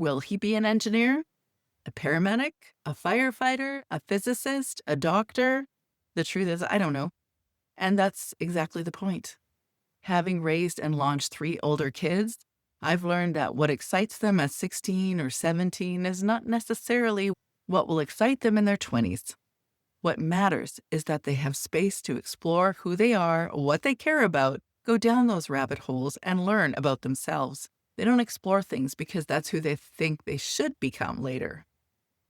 Will he be an engineer, a paramedic, a firefighter, a physicist, a doctor? The truth is, I don't know. And that's exactly the point. Having raised and launched 3 older kids, I've learned that what excites them at 16 or 17 is not necessarily what will excite them in their 20s. What matters is that they have space to explore who they are, what they care about, go down those rabbit holes, and learn about themselves. They don't explore things because that's who they think they should become later.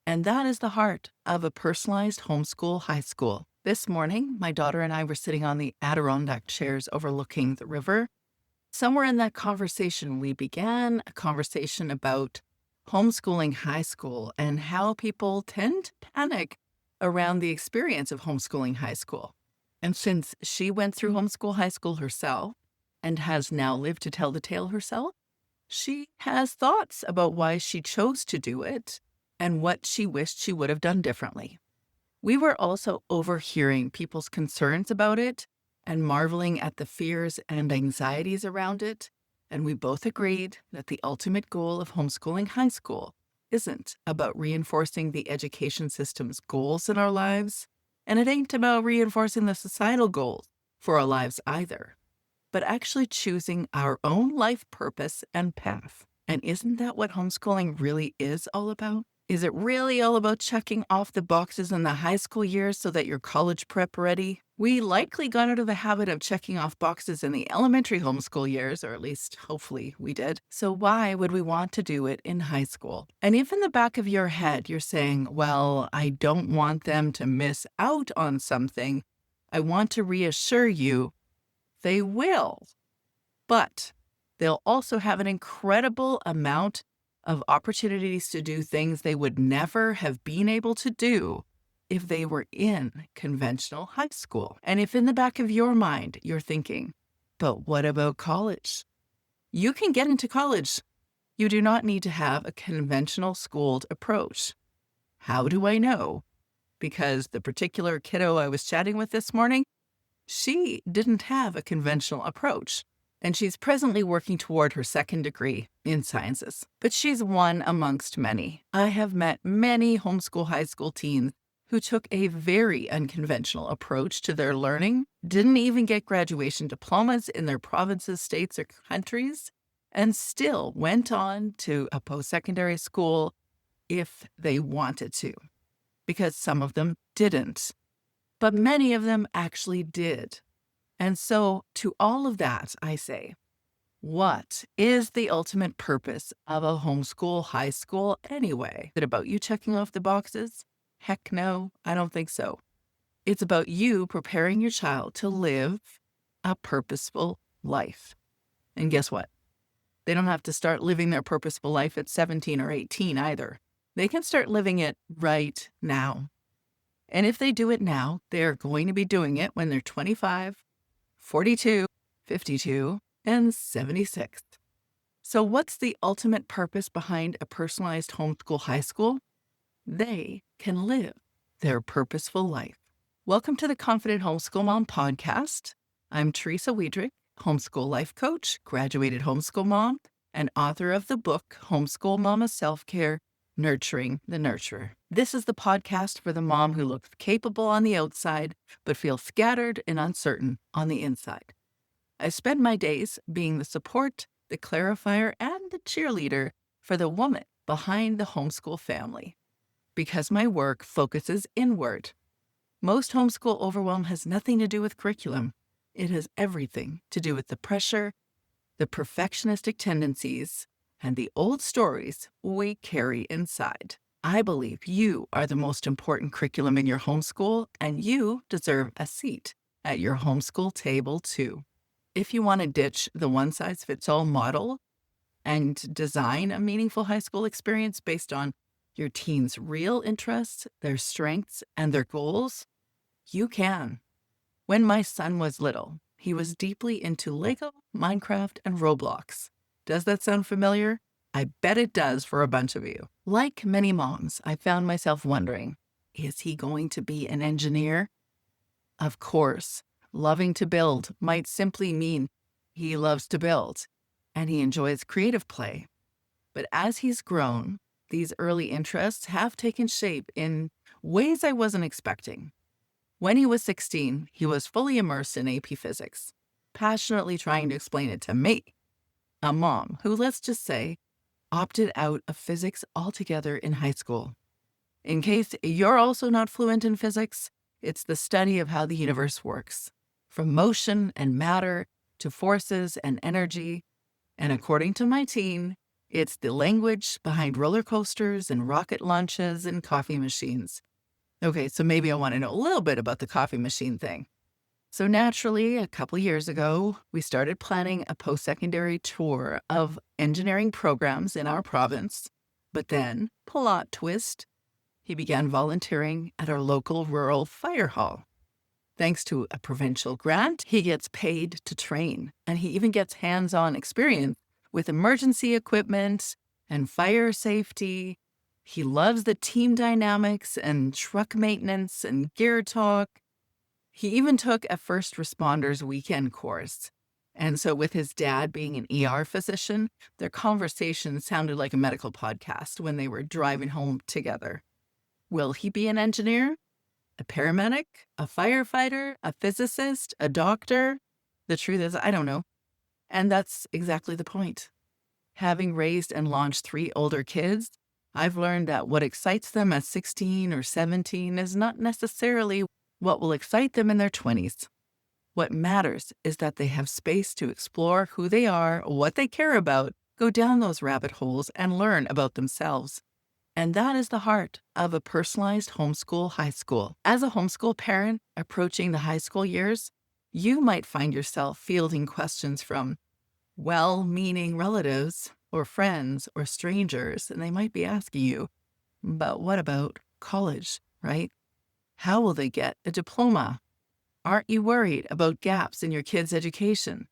And that is the heart of a personalized homeschool high school. This morning, my daughter and I were sitting on the Adirondack chairs overlooking the river. Somewhere in that conversation, we began a conversation about homeschooling high school and how people tend to panic around the experience of homeschooling high school. And since she went through homeschool high school herself and has now lived to tell the tale herself, she has thoughts about why she chose to do it and what she wished she would have done differently. We were also overhearing people's concerns about it and marveling at the fears and anxieties around it, and we both agreed that the ultimate goal of homeschooling high school isn't about reinforcing the education system's goals in our lives, and it ain't about reinforcing the societal goals for our lives either, but actually choosing our own life purpose and path. And isn't that what homeschooling really is all about? Is it really all about checking off the boxes in the high school years so that you're college prep ready? We likely got out of the habit of checking off boxes in the elementary homeschool years, or at least hopefully we did. So why would we want to do it in high school? And if in the back of your head you're saying, well, I don't want them to miss out on something, I want to reassure you, they will. But they'll also have an incredible amount of opportunities to do things they would never have been able to do if they were in conventional high school. And if in the back of your mind you're thinking, but what about college? You can get into college. You do not need to have a conventional schooled approach. How do I know? Because the particular kiddo I was chatting with this morning, she didn't have a conventional approach. And she's presently working toward her 2nd degree in sciences. But she's one amongst many. I have met many homeschool high school teens who took a very unconventional approach to their learning, didn't even get graduation diplomas in their provinces, states, or countries, and still went on to a post-secondary school if they wanted to, because some of them didn't. But many of them actually did. And so to all of that, I say, what is the ultimate purpose of a homeschool high school anyway? Is it about you checking off the boxes? Heck no, I don't think so. It's about you preparing your child to live a purposeful life. And guess what? They don't have to start living their purposeful life at 17 or 18 either. They can start living it right now. And if they do it now, they're going to be doing it when they're 25, 42, 52, and 76. So what's the ultimate purpose behind a personalized homeschool high school? They can live their purposeful life. Welcome to the Confident Homeschool Mom Podcast. I'm Teresa Wiedrich, homeschool life coach, graduated homeschool mom, and author of the book, Homeschool Mama Self-Care, Nurturing the Nurturer. This is the podcast for the mom who looks capable on the outside, but feels scattered and uncertain on the inside. I spend my days being the support, the clarifier, and the cheerleader for the woman behind the homeschool family, because my work focuses inward. Most homeschool overwhelm has nothing to do with curriculum. It has everything to do with the pressure, the perfectionistic tendencies, and the old stories we carry inside. I believe you are the most important curriculum in your homeschool, and you deserve a seat at your homeschool table too. If you want to ditch the one-size-fits-all model and design a meaningful high school experience based on your teen's real interests, their strengths, and their goals, you can. When my son was little, he was deeply into Lego, Minecraft, and Roblox. Does that sound familiar? I bet it does for a bunch of you. Like many moms, I found myself wondering, is he going to be an engineer? Of course, loving to build might simply mean he loves to build and he enjoys creative play. But as he's grown, these early interests have taken shape in ways I wasn't expecting. When he was 16, he was fully immersed in AP Physics, passionately trying to explain it to me, a mom who, let's just say, opted out of physics altogether in high school. In case you're also not fluent in physics, it's the study of how the universe works, from motion and matter to forces and energy. And according to my teen, it's the language behind roller coasters and rocket launches and coffee machines. Okay, so maybe I want to know a little bit about the coffee machine thing. So naturally, a couple years ago, we started planning a post-secondary tour of engineering programs in our province. But then, plot twist, he began volunteering at our local rural fire hall. Thanks to a provincial grant, he gets paid to train, and he even gets hands-on experience with emergency equipment and fire safety. He loves the team dynamics and truck maintenance and gear talk. He even took a first responders weekend course. And so with his dad being an ER physician, their conversation sounded like a medical podcast when they were driving home together. Will he be an engineer, a paramedic, a firefighter, a physicist, a doctor? The truth is, I don't know. And that's exactly the point. Having raised and launched 3 older kids, I've learned that what excites them at 16 or 17 is not necessarily what will excite them in their 20s. What matters is that they have space to explore who they are, what they care about, go down those rabbit holes, and learn about themselves. And that is the heart of a personalized homeschool high school. As a homeschool parent approaching the high school years, you might find yourself fielding questions from well-meaning relatives or friends or strangers, and they might be asking you, but what about college, right? How will they get a diploma? Aren't you worried about gaps in your kids' education?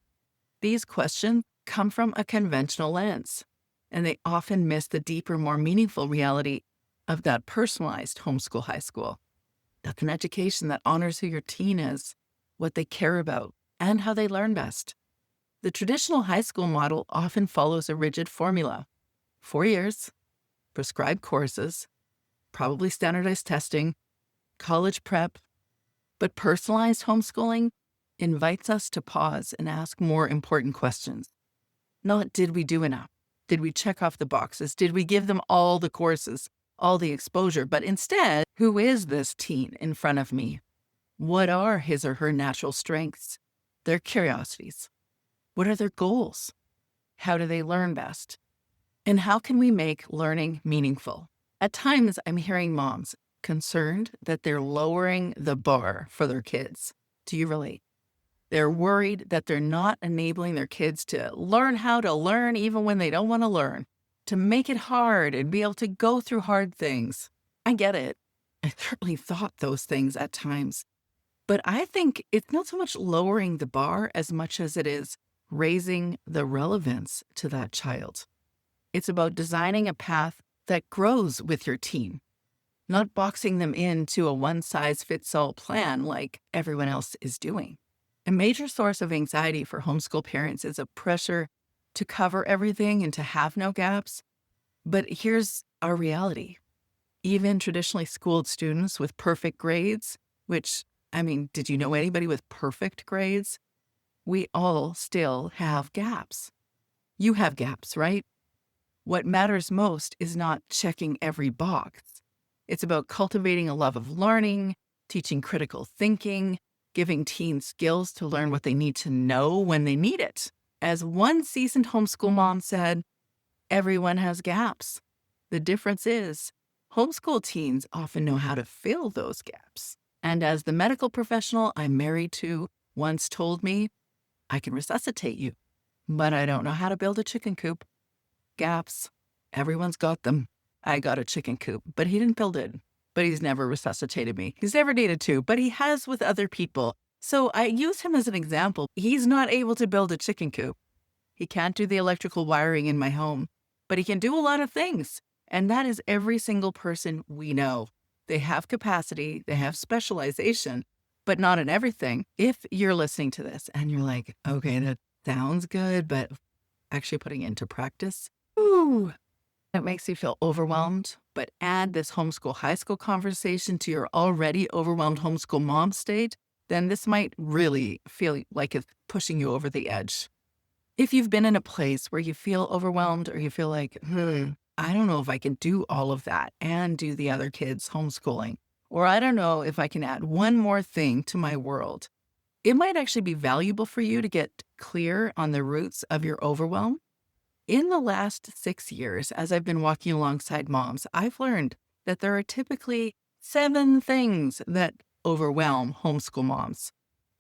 These questions come from a conventional lens, and they often miss the deeper, more meaningful reality of that personalized homeschool high school. That's an education that honors who your teen is, what they care about, and how they learn best. The traditional high school model often follows a rigid formula: 4 years, prescribed courses, probably standardized testing, college prep. But personalized homeschooling invites us to pause and ask more important questions. Not did we do enough? Did we check off the boxes? Did we give them all the courses, all the exposure? But instead, who is this teen in front of me? What are his or her natural strengths, their curiosities? What are their goals? How do they learn best? And how can we make learning meaningful? At times, I'm hearing moms concerned that they're lowering the bar for their kids. Do you relate? They're worried that they're not enabling their kids to learn how to learn even when they don't want to learn, to make it hard and be able to go through hard things. I get it. I certainly thought those things at times. But I think it's not so much lowering the bar as much as it is raising the relevance to that child. It's about designing a path that grows with your teen, not boxing them into a one-size-fits-all plan like everyone else is doing. A major source of anxiety for homeschool parents is a pressure to cover everything and to have no gaps. But here's our reality. Even traditionally schooled students with perfect grades, which, did you know anybody with perfect grades? We all still have gaps. You have gaps, right? What matters most is not checking every box. It's about cultivating a love of learning, teaching critical thinking, giving teens skills to learn what they need to know when they need it. As one seasoned homeschool mom said, everyone has gaps. The difference is, homeschool teens often know how to fill those gaps. And as the medical professional I'm married to once told me, I can resuscitate you, but I don't know how to build a chicken coop. Gaps. Everyone's got them. I got a chicken coop, but he didn't build it. But he's never resuscitated me. He's never needed to, but he has with other people. So I use him as an example. He's not able to build a chicken coop. He can't do the electrical wiring in my home, but he can do a lot of things. And that is every single person we know. They have capacity, they have specialization, but not in everything. If you're listening to this and you're like, okay, that sounds good, but actually putting it into practice, ooh, It makes you feel overwhelmed, but add this homeschool high school conversation to your already overwhelmed homeschool mom state, then this might really feel like it's pushing you over the edge. If you've been in a place where you feel overwhelmed or you feel like, I don't know if I can do all of that and do the other kids' homeschooling, or I don't know if I can add one more thing to my world, it might actually be valuable for you to get clear on the roots of your overwhelm. In the last 6 years, as I've been walking alongside moms, I've learned that there are typically 7 things that overwhelm homeschool moms.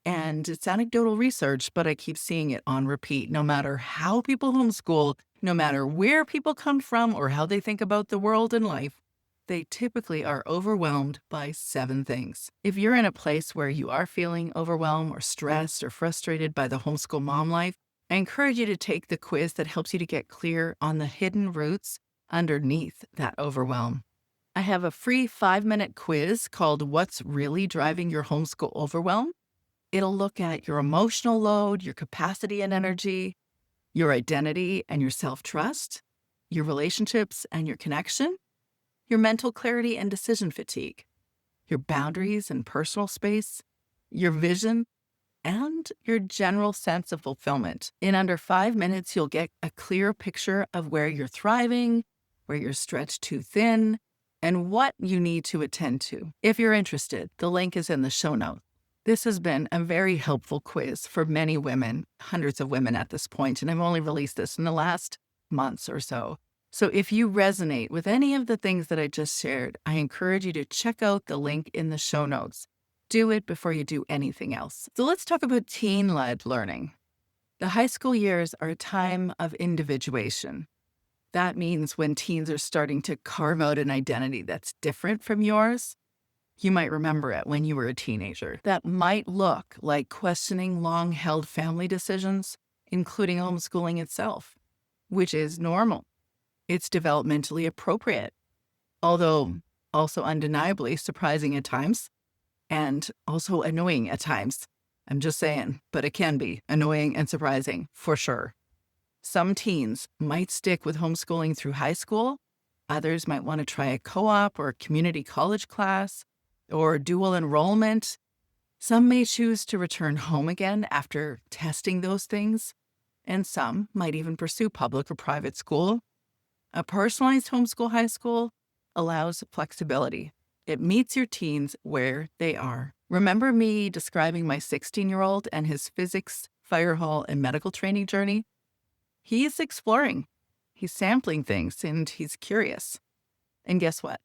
And it's anecdotal research, but I keep seeing it on repeat. No matter how people homeschool, no matter where people come from or how they think about the world and life, they typically are overwhelmed by 7 things. If you're in a place where you are feeling overwhelmed or stressed or frustrated by the homeschool mom life, I encourage you to take the quiz that helps you to get clear on the hidden roots underneath that overwhelm. I have a free 5-minute quiz called What's Really Driving Your Homeschool Overwhelm? It'll look at your emotional load, your capacity and energy, your identity and your self-trust, your relationships and your connection, your mental clarity and decision fatigue, your boundaries and personal space, your vision, and your general sense of fulfillment. In under 5 minutes, you'll get a clear picture of where you're thriving, where you're stretched too thin, and what you need to attend to. If you're interested, the link is in the show notes. This has been a very helpful quiz for many women, hundreds of women at this point, and I've only released this in the last months or so. So if you resonate with any of the things that I just shared, I encourage you to check out the link in the show notes. Do it before you do anything else. So let's talk about teen-led learning. The high school years are a time of individuation. That means when teens are starting to carve out an identity that's different from yours. You might remember it when you were a teenager. That might look like questioning long-held family decisions, including homeschooling itself, which is normal. It's developmentally appropriate, although also undeniably surprising at times. And also annoying at times. I'm just saying, but it can be annoying and surprising for sure. Some teens might stick with homeschooling through high school. Others might want to try a co-op or community college class or dual enrollment. Some may choose to return home again after testing those things. And some might even pursue public or private school. A personalized homeschool high school allows flexibility. It meets your teens where they are. Remember me describing my 16-year-old and his physics, fire hall, and medical training journey? He's exploring. He's sampling things, and he's curious. And guess what?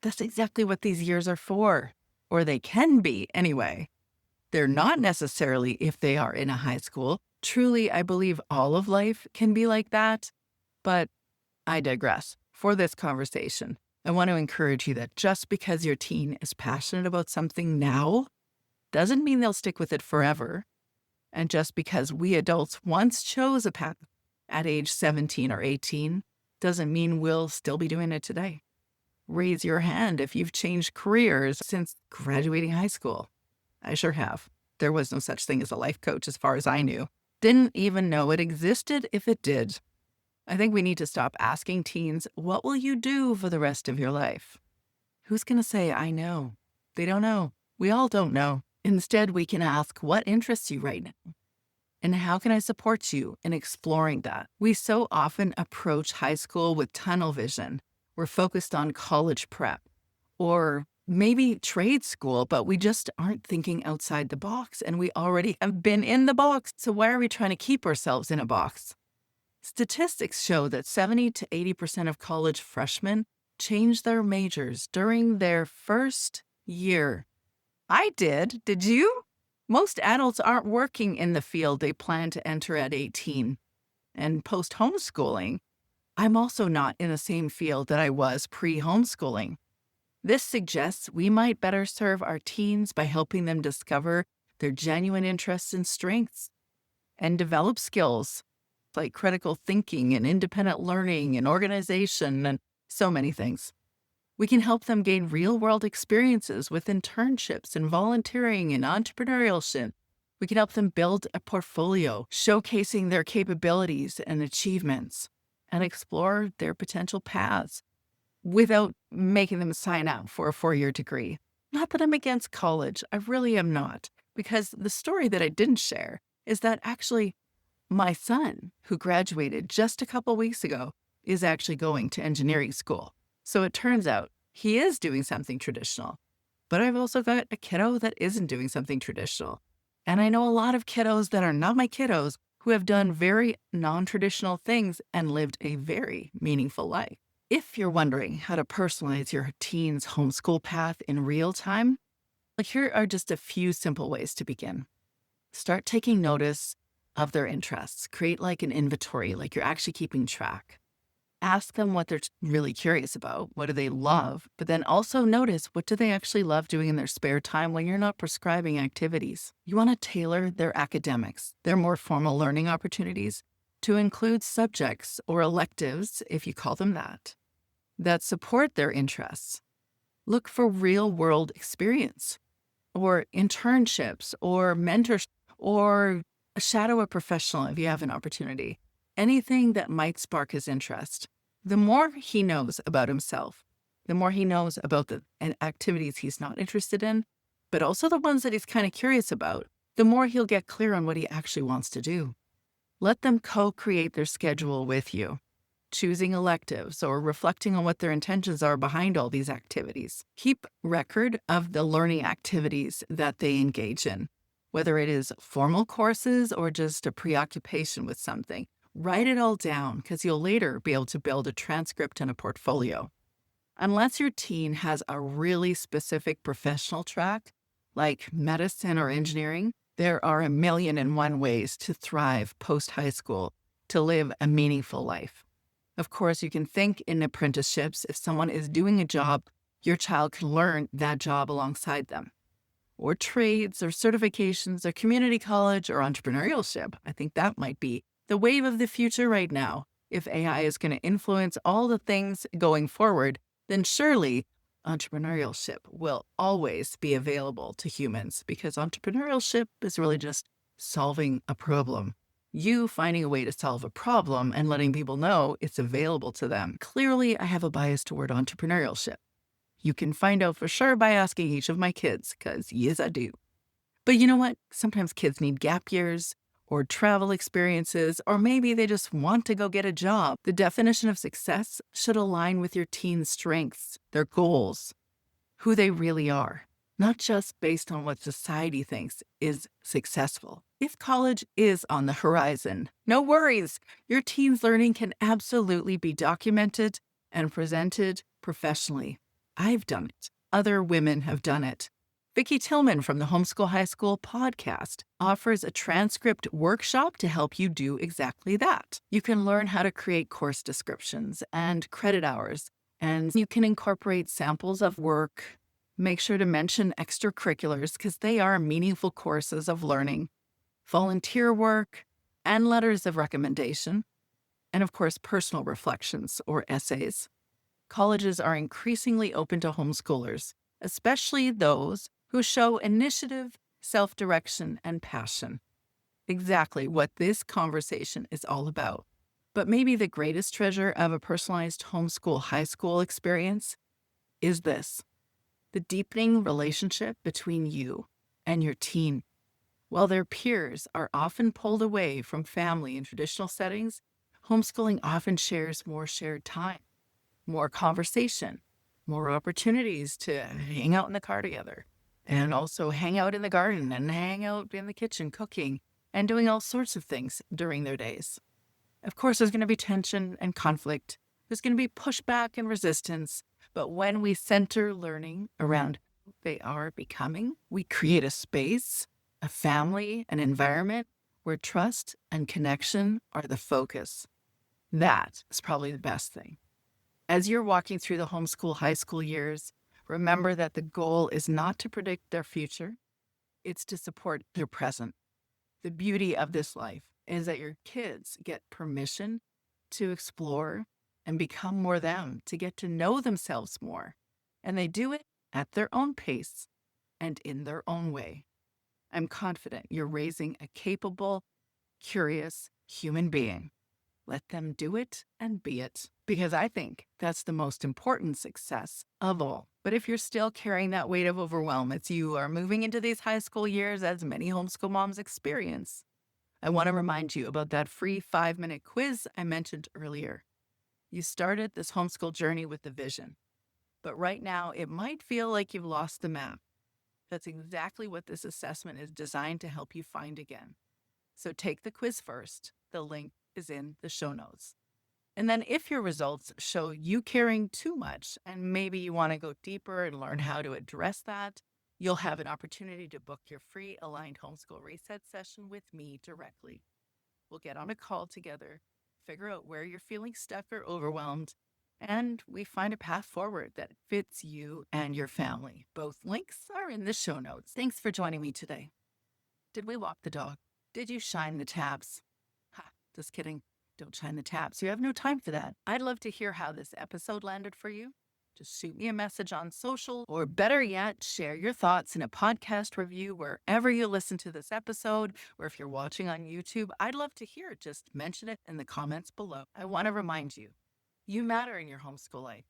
That's exactly what these years are for. Or they can be, anyway. They're not necessarily if they are in a high school. Truly, I believe all of life can be like that. But I digress. For this conversation, I want to encourage you that just because your teen is passionate about something now doesn't mean they'll stick with it forever. And just because we adults once chose a path at age 17 or 18 doesn't mean we'll still be doing it today. Raise your hand if you've changed careers since graduating high school. I sure have. There was no such thing as a life coach as far as I knew. Didn't even know it existed if it did. I think we need to stop asking teens, what will you do for the rest of your life? Who's going to say, I know? They don't know. We all don't know. Instead, we can ask, what interests you right now? And how can I support you in exploring that? We so often approach high school with tunnel vision. We're focused on college prep or maybe trade school, but we just aren't thinking outside the box, and we already have been in the box. So why are we trying to keep ourselves in a box? Statistics show that 70 to 80% of college freshmen change their majors during their first year. I did. Did you? Most adults aren't working in the field they plan to enter at 18. And post-homeschooling, I'm also not in the same field that I was pre-homeschooling. This suggests we might better serve our teens by helping them discover their genuine interests and strengths and develop skills like critical thinking and independent learning and organization and so many things. We can help them gain real-world experiences with internships and volunteering and entrepreneurship. We can help them build a portfolio showcasing their capabilities and achievements. and explore their potential paths without making them sign up for a 4-year degree. Not that I'm against college, I really am not, because the story that I didn't share is that actually my son, who graduated just a couple weeks ago, is actually going to engineering school. So it turns out he is doing something traditional. But I've also got a kiddo that isn't doing something traditional. And I know a lot of kiddos that are not my kiddos who have done very non-traditional things and lived a very meaningful life. If you're wondering how to personalize your teen's homeschool path in real time, here are just a few simple ways to begin. Start taking notice of their interests. Create like an inventory, like you're actually keeping track. Ask them what they're really curious about. What do they love? But then also notice, what do they actually love doing in their spare time when you're not prescribing activities? You want to tailor their academics, their more formal learning opportunities, to include subjects or electives, if you call them that support their interests. Look for real-world experience or internships or mentorship or shadow a professional if you have an opportunity. Anything that might spark his interest. The more he knows about himself, the more he knows about the activities he's not interested in, but also the ones that he's kind of curious about, the more he'll get clear on what he actually wants to do. Let them co-create their schedule with you, choosing electives or reflecting on what their intentions are behind all these activities. Keep record of the learning activities that they engage in, whether it is formal courses or just a preoccupation with something. Write it all down because you'll later be able to build a transcript and a portfolio. Unless your teen has a really specific professional track, like medicine or engineering, there are 1,000,001 ways to thrive post-high school, to live a meaningful life. Of course, you can think in apprenticeships. If someone is doing a job, your child can learn that job alongside them. Or trades or certifications or community college or entrepreneurship. I think that might be the wave of the future right now. If AI is going to influence all the things going forward, then surely entrepreneurship will always be available to humans, because entrepreneurship is really just solving a problem. You finding a way to solve a problem and letting people know it's available to them. Clearly, I have a bias toward entrepreneurship. You can find out for sure by asking each of my kids, because yes, I do. But you know what? Sometimes kids need gap years or travel experiences, or maybe they just want to go get a job. The definition of success should align with your teen's strengths, their goals, who they really are, not just based on what society thinks is successful. If college is on the horizon, no worries. Your teen's learning can absolutely be documented and presented professionally. I've done it. Other women have done it. Vicki Tillman from the Homeschool High School podcast offers a transcript workshop to help you do exactly that. You can learn how to create course descriptions and credit hours, and you can incorporate samples of work. Make sure to mention extracurriculars because they are meaningful courses of learning, volunteer work, and letters of recommendation, and of course, personal reflections or essays. Colleges are increasingly open to homeschoolers, especially those who show initiative, self-direction, and passion. Exactly what this conversation is all about. But maybe the greatest treasure of a personalized homeschool high school experience is this: the deepening relationship between you and your teen. While their peers are often pulled away from family in traditional settings, homeschooling often shares more shared time, more conversation, more opportunities to hang out in the car together, and also hang out in the garden and hang out in the kitchen cooking and doing all sorts of things during their days. Of course, there's going to be tension and conflict. There's going to be pushback and resistance. But when we center learning around who they are becoming, we create a space, a family, an environment where trust and connection are the focus. That is probably the best thing. As you're walking through the homeschool high school years, remember that the goal is not to predict their future. It's to support their present. The beauty of this life is that your kids get permission to explore and become more them, to get to know themselves more. And they do it at their own pace and in their own way. I'm confident you're raising a capable, curious human being. Let them do it and be it. Because I think that's the most important success of all. But if you're still carrying that weight of overwhelm as you are moving into these high school years, as many homeschool moms experience, I want to remind you about that free 5-minute quiz I mentioned earlier. You started this homeschool journey with the vision, but right now it might feel like you've lost the map. That's exactly what this assessment is designed to help you find again. So take the quiz first. The link is in the show notes. And then if your results show you caring too much and maybe you want to go deeper and learn how to address that, you'll have an opportunity to book your free Aligned Homeschool Reset session with me directly. We'll get on a call together, figure out where you're feeling stuck or overwhelmed, and we find a path forward that fits you and your family. Both links are in the show notes. Thanks for joining me today. Did we walk the dog? Did you shine the taps? Ha, just kidding. Don't shine the taps. You have no time for that. I'd love to hear how this episode landed for you. Just shoot me a message on social, or better yet, share your thoughts in a podcast review wherever you listen to this episode, or if you're watching on YouTube, I'd love to hear it. Just mention it in the comments below. I want to remind you, you matter in your homeschool life,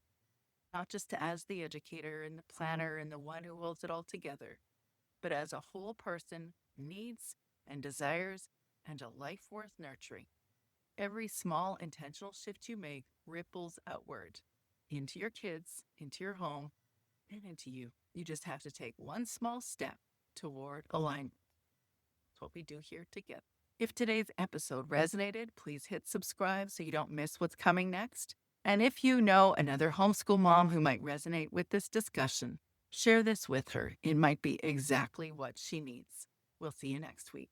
not just as the educator and the planner and the one who holds it all together, but as a whole person, needs and desires, and a life worth nurturing. Every small intentional shift you make ripples outward into your kids, into your home, and into you. You just have to take one small step toward alignment. That's what we do here together. If today's episode resonated, please hit subscribe so you don't miss what's coming next. And if you know another homeschool mom who might resonate with this discussion, share this with her. It might be exactly what she needs. We'll see you next week.